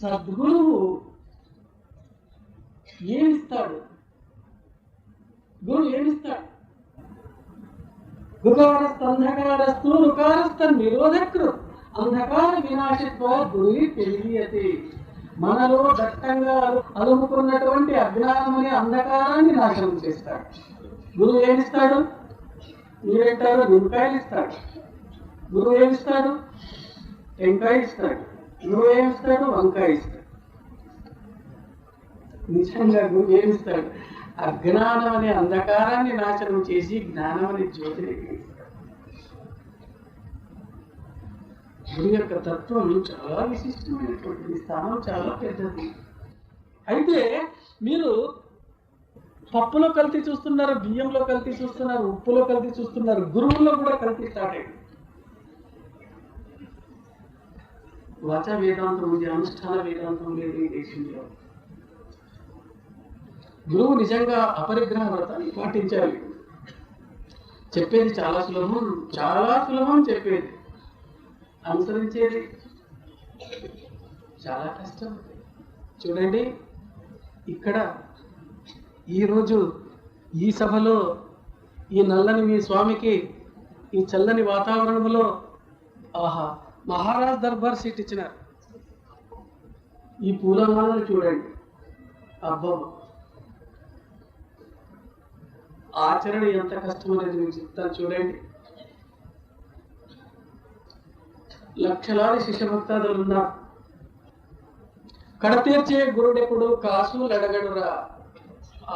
సద్గురువు ఏమిస్తాడు? గురువు ఏమిస్తాడు? గురుకారస్తంధకారస్తు రుకారస్థ నిరోధకృ అంధకార వినాశత్వ గురి తెలియతే. మనలో దట్టంగా అలుముకున్నటువంటి అజ్ఞానం అనే అంధకారాన్ని నాశనం చేస్తాడు. గురువు ఏమిస్తాడు? మీరేంటారు? నిమ్మకాయలు ఇస్తాడు. గురువు ఏమిస్తాడు? టెంకాయ ఇస్తాడు. గురువు ఏమిస్తాడు? వంకాయ ఇస్తాడు. నిజంగా గురువు ఏమిస్తాడు? అజ్ఞానం అనే అంధకారాన్ని నాశనం చేసి జ్ఞానం అనే జ్యోతిని ఇస్తాడు. గురువు యొక్క తత్వం చాలా విశిష్టమైనటువంటిది, స్థానం చాలా పెద్దది. అయితే మీరు పప్పులో కల్తీ చూస్తున్నారు, బియ్యంలో కల్తీ చూస్తున్నారు, ఉప్పులో కల్తీ చూస్తున్నారు, గురువుల్లో కూడా కల్తీ స్టార్ట్ అయింది. వాచ వేదాంతం ఉంది, అనుష్ఠాన వేదాంతం లేదు ఈ దేశంలో. గురువు నిజంగా అపరిగ్రహ వ్రతాన్ని పాటించాలి. చెప్పేది చాలా సులభం, చాలా సులభం చెప్పేది. అనుసరించేది చాలా కష్టం. చూడండి, ఇక్కడ ఈరోజు ఈ సభలో ఈ నల్లని మీ స్వామికి ఈ చల్లని వాతావరణంలో ఆహా మహారాజ్ దర్బార్ సీట్ ఇచ్చినారు. ఈ పూలమాలను చూడండి, అబ్బా ఆచరణ ఎంత కష్టం అనేది మీకు చెప్తాను. చూడండి, లక్షలాది శిష్య భక్తాదులు ఉన్నారు. కడతీర్చే గురుడెప్పుడు కాసులు అడగడురా,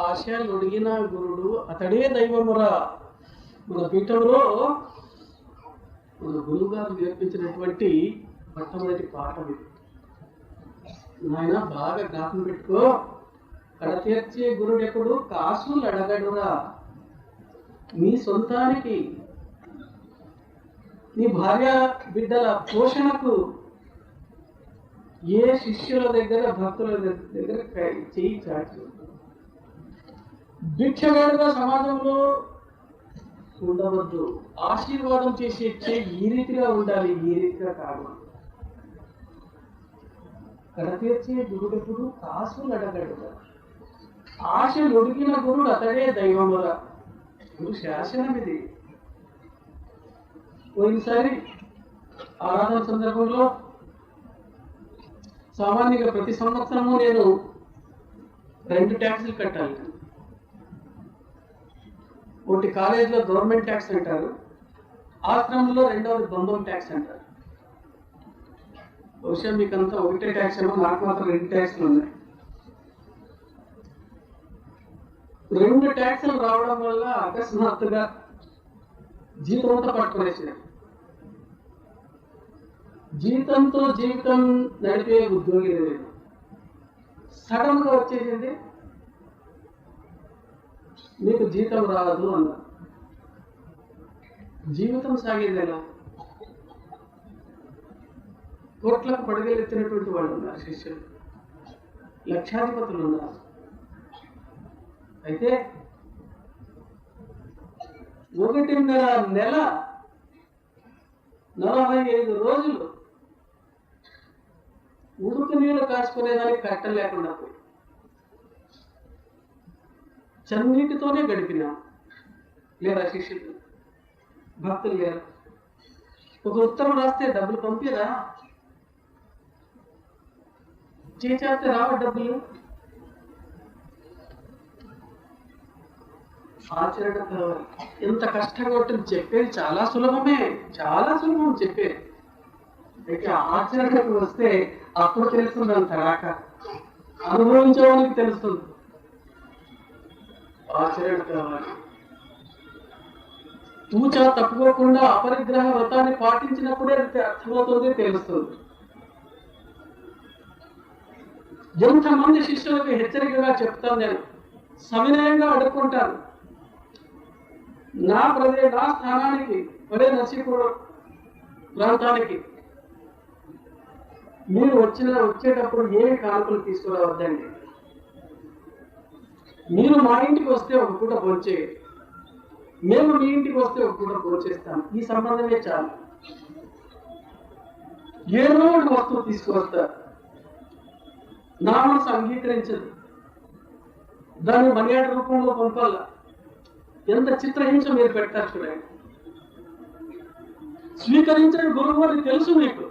ఆశలు ఒడిగిన గురుడు అతడే దైవమురా. మన పీఠంలో మన గురువు గారు నేర్పించినటువంటి మొట్టమొదటి పాఠం ఇది. నాయన బాగా జ్ఞాపకం పెట్టుకో. కడతీర్చే గురుడెప్పుడు కాసులు అడగడురా. నీ సొంతానికి, నీ భార్య బిడ్డల పోషణకు ఏ శిష్యుల దగ్గర భక్తుల దగ్గర చేయి చాచి భిక్షగాడుగా సమాజంలో ఉండవద్దు. ఆశీర్వాదం చేసే చేయి ఈ రీతిగా ఉండాలి, ఈ రీతిగా కాదు. కడతీర్చే గురుడెప్పుడు కాసులు అడగడు. ఆశ ఒడిగిన గురుడు అతడే దైవమురా. గురు శాసనం ఇది. పోయినసారి ఆరాధన సందర్భంలో సామాన్యంగా ప్రతి సంవత్సరము నేను 2 ట్యాక్సులు కట్టాలి. ఒకటి కాలేజీలో గవర్నమెంట్ ట్యాక్స్ అంటారు, ఆశ్రమంలో రెండవది బంధం ట్యాక్స్ అంటారు. బహుశా మీకంతా ఒకటే ట్యాక్స్ ఏమో, నాకు మాత్రం 2 ట్యాక్స్లు ఉన్నాయి. 2 ట్యాక్సులు రావడం వల్ల అకస్మాత్తుగా జీతం అంతా పట్టుకునేసారు. జీతంతో జీవితం నడిపే ఉద్యోగి లేదు. సడన్ గా వచ్చేసింది, మీకు జీతం రాదు అన్నారు. జీవితం సాగేది ఎలా? కోట్లకు పడగలెత్తినటువంటి వాళ్ళు ఉన్నారు, శిష్యులు, లక్షాధిపతులు ఉన్నారు. అయితే 1.5 నెల 45 రోజులు ఉడుకు నీళ్లు కాచుకునేదానికి కట్ట లేకుండా పోయి చన్నీటితోనే గడిపినా. లేరా శిష్యులు, భక్తులు లేరా? ఒక ఉత్తరం రాస్తే డబ్బులు పంపిరా? చేస్తే రావ డబ్బులు. ఆచరణ కావాలి. ఎంత కష్టంగా ఉంటుంది చెప్పేది చాలా సులభమే, చాలా సులభం చెప్పేది. అయితే ఆచరణకు వస్తే అప్పుడు తెలుస్తుంది అంత రాక, అనుభవించడానికి తెలుస్తుంది. ఆచరణ కావాలి. తూచా తప్పుకోకుండా అపరిగ్రహ వ్రతాన్ని పాటించినప్పుడే అర్థమవుతుంది, తెలుస్తుంది. ఎంతమంది శిష్యులకు హెచ్చరికగా చెప్తాను నేను, సవినయంగా అడుక్కుంటాను. నా స్థానానికి, నర్సీపూర్ ప్రాంతానికి మీరు వచ్చేటప్పుడు ఏమి కానుకలు తీసుకురావద్దండి. మీరు మా ఇంటికి వస్తే ఒక పూట భోంచేయండి, మేము మీ ఇంటికి వస్తే ఒక పూట భోంచేస్తాం. ఈ సంబంధమే చాలు. ఏదో ఒక వస్తువు తీసుకువస్తారు. నా మనసు అంగీకరించదు. దాన్ని మర్యాద రూపంలో పంపాల. ఎంత చిత్రహింస మీరు పెట్టారు చూడండి. స్వీకరించడం గురువు అని తెలుసు మీకు,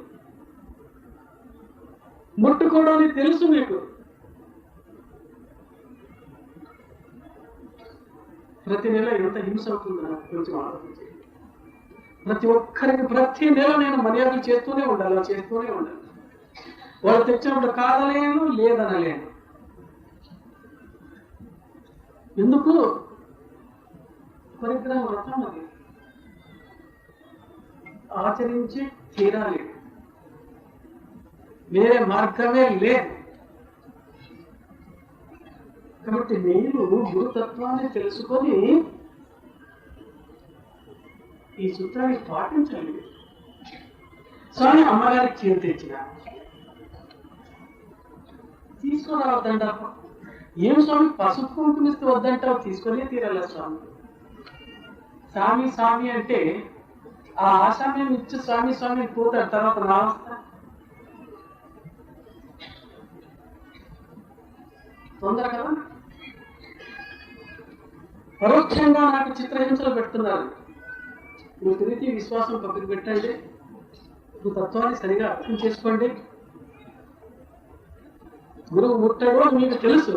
ముట్టుకోవడం అని తెలుసు మీకు. ప్రతి నెల ఎంత హింస అవుతుంది నాకు కొంచెం ఆలోచించి. ప్రతి ఒక్కరికి ప్రతి నెల నేను మర్యాదలు చేస్తూనే ఉండాలి, చేస్తూనే ఉండాలి. వాళ్ళు తెచ్చినప్పుడు కాదలేను, లేదనలేను. ఎందుకు? పరిగ్రహ వ్రతం అది ఆచరించి తీరాలి, వేరే మార్గమే లేదు. కాబట్టి మీరు గురుతత్వాన్ని తెలుసుకొని ఈ సూత్రాన్ని పాటించండి. స్వామి అమ్మగారికి చీర తెచ్చిన తీసుకురావద్దంటావు. ఏం స్వామి పసుపు కుంకుమిస్తే వద్దంటావు? తీసుకొని తీరాల స్వామి. స్వామి స్వామి అంటే ఆ ఆశామ్యం ఇచ్చి స్వామి స్వామి పోతాడు, తర్వాత నా వస్తా తొందర కదా. పరోక్షంగా నాకు చిత్రహింసలు పెడుతున్నారు. నువ్వు తిరిగి విశ్వాసం పక్కకు పెట్టండి, నువ్వు తత్వాన్ని సరిగా అర్థం చేసుకోండి. గురువు ముట్టడో మీకు తెలుసు.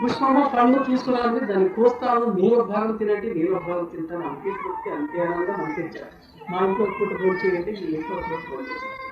పుష్పము పండు తీసుకురాలి, దాన్ని కోస్తాను, నేను భాగం తినండి, నేను భాగం తింటాను. అంతే తృప్తి, అంతే ఆనందం, అంతే. మా ఇంట్లో పూట భోజనం చేయండి, మీ ఇంట్లో పూట భోజనం చేస్తాను.